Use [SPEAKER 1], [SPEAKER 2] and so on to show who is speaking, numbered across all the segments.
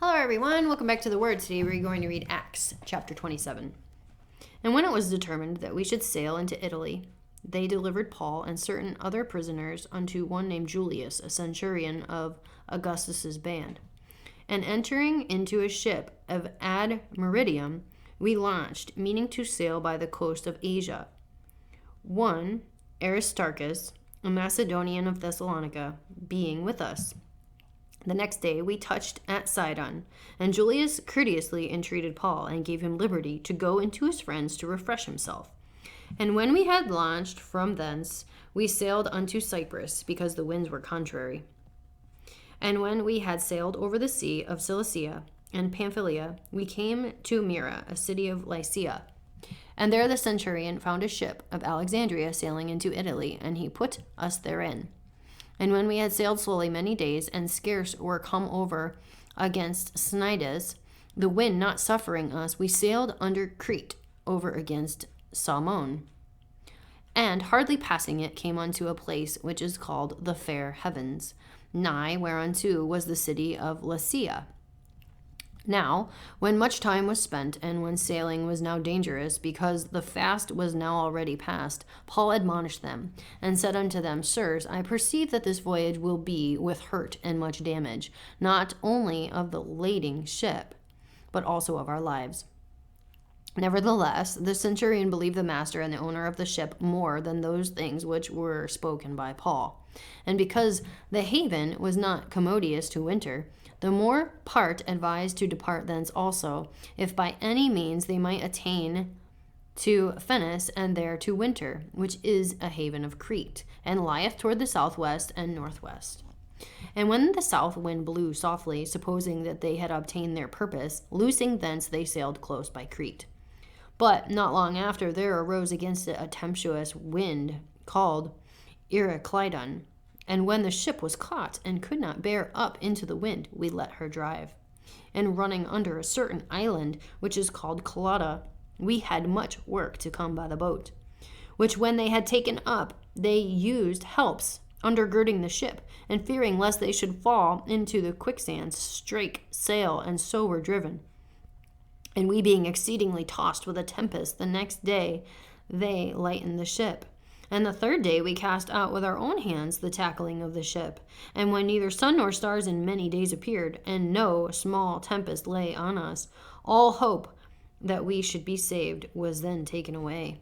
[SPEAKER 1] Hello, everyone. Welcome back to the Word. Today we're going to read Acts chapter 27. And when it was determined that we should sail into Italy, they delivered Paul and certain other prisoners unto one named Julius, a centurion of Augustus's band. And entering into a ship of Admiridium, we launched, meaning to sail by the coast of Asia. One, Aristarchus, a Macedonian of Thessalonica, being with us. The next day we touched at Sidon, and Julius courteously entreated Paul and gave him liberty to go into his friends to refresh himself. And when we had launched from thence, we sailed unto Cyprus, because the winds were contrary. And when we had sailed over the sea of Cilicia and Pamphylia, we came to Myra, a city of Lycia. And there the centurion found a ship of Alexandria sailing into Italy, and he put us therein. And when we had sailed slowly many days, and scarce were come over against Cnidus, the wind not suffering us, we sailed under Crete over against Salmon. And hardly passing it, came unto a place which is called the Fair Havens, nigh whereunto was the city of Lasea. Now, when much time was spent, and when sailing was now dangerous, because the fast was now already past, Paul admonished them, and said unto them, Sirs, I perceive that this voyage will be with hurt and much damage, not only of the lading ship, but also of our lives. Nevertheless, the centurion believed the master and the owner of the ship more than those things which were spoken by Paul. And because the haven was not commodious to winter, the more part advised to depart thence also, if by any means they might attain to Phenice, and there to winter, which is a haven of Crete, and lieth toward the southwest and northwest. And when the south wind blew softly, supposing that they had obtained their purpose, loosing thence they sailed close by Crete. But not long after there arose against it a tempestuous wind called Euroclydon. And when the ship was caught and could not bear up into the wind, we let her drive. And running under a certain island, which is called Clauda, we had much work to come by the boat. Which when they had taken up, they used helps, undergirding the ship, and fearing lest they should fall into the quicksands, strake sail, and so were driven. And we being exceedingly tossed with a tempest, the next day they lightened the ship. And the third day we cast out with our own hands the tackling of the ship. And when neither sun nor stars in many days appeared, and no small tempest lay on us, all hope that we should be saved was then taken away.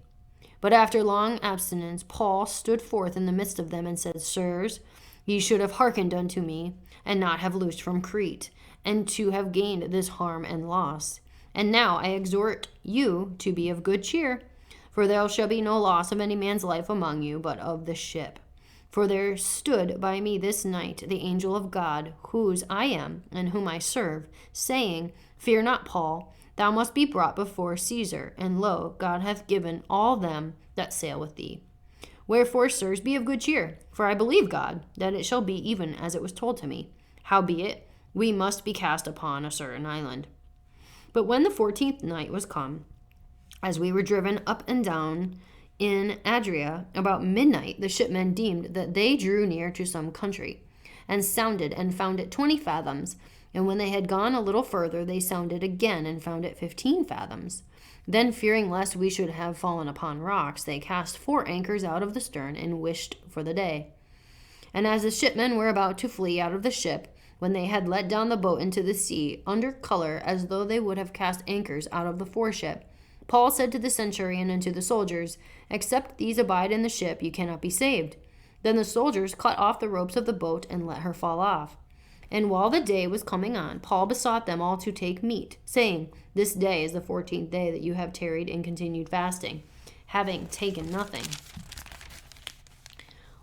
[SPEAKER 1] But after long abstinence, Paul stood forth in the midst of them and said, Sirs, ye should have hearkened unto me, and not have loosed from Crete, and to have gained this harm and loss. And now I exhort you to be of good cheer, for there shall be no loss of any man's life among you, but of the ship. For there stood by me this night the angel of God, whose I am, and whom I serve, saying, Fear not, Paul, thou must be brought before Caesar, and lo, God hath given all them that sail with thee. Wherefore, sirs, be of good cheer, for I believe God, that it shall be even as it was told to me. Howbeit, we must be cast upon a certain island. But when the 14th night was come, as we were driven up and down in Adria, about midnight the shipmen deemed that they drew near to some country, and sounded, and found it 20 fathoms. And when they had gone a little further, they sounded again, and found it 15 fathoms. Then, fearing lest we should have fallen upon rocks, they cast 4 anchors out of the stern, and wished for the day. And as the shipmen were about to flee out of the ship, when they had let down the boat into the sea, under color as though they would have cast anchors out of the foreship, Paul said to the centurion and to the soldiers, Except these abide in the ship, you cannot be saved. Then the soldiers cut off the ropes of the boat and let her fall off. And while the day was coming on, Paul besought them all to take meat, saying, This day is the 14th day that you have tarried and continued fasting, having taken nothing.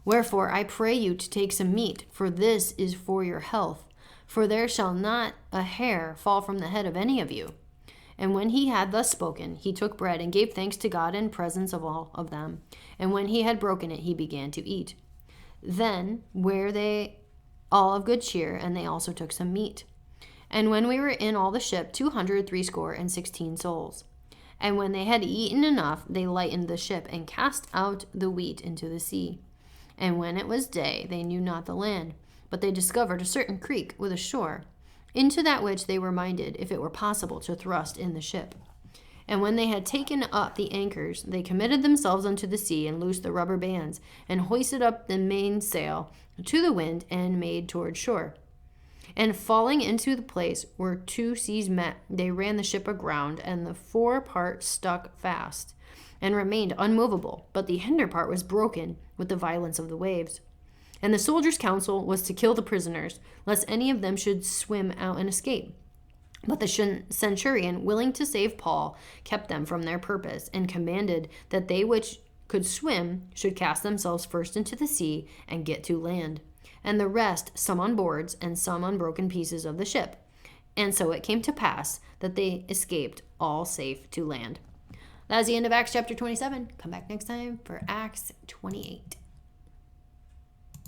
[SPEAKER 1] Wherefore I pray you to take some meat, for this is for your health. For there shall not a hair fall from the head of any of you. And when he had thus spoken, he took bread and gave thanks to God in presence of all of them. And when he had broken it, he began to eat. Then were they all of good cheer, and they also took some meat. And when we were in all the ship, 216 souls. And when they had eaten enough, they lightened the ship, and cast out the wheat into the sea. And when it was day, they knew not the land, but they discovered a certain creek with a shore. into that which they were minded, if it were possible, to thrust in the ship. And when they had taken up the anchors, they committed themselves unto the sea, and loosed the rubber bands, and hoisted up the mainsail to the wind, and made toward shore. And falling into the place where two seas met, they ran the ship aground, and the fore part stuck fast, and remained unmovable, but the hinder part was broken with the violence of the waves. And the soldiers' counsel was to kill the prisoners, lest any of them should swim out and escape. But the centurion, willing to save Paul, kept them from their purpose, and commanded that they which could swim should cast themselves first into the sea and get to land, and the rest some on boards and some on broken pieces of the ship. And so it came to pass that they escaped all safe to land. That's the end of Acts chapter 27. Come back next time for Acts 28.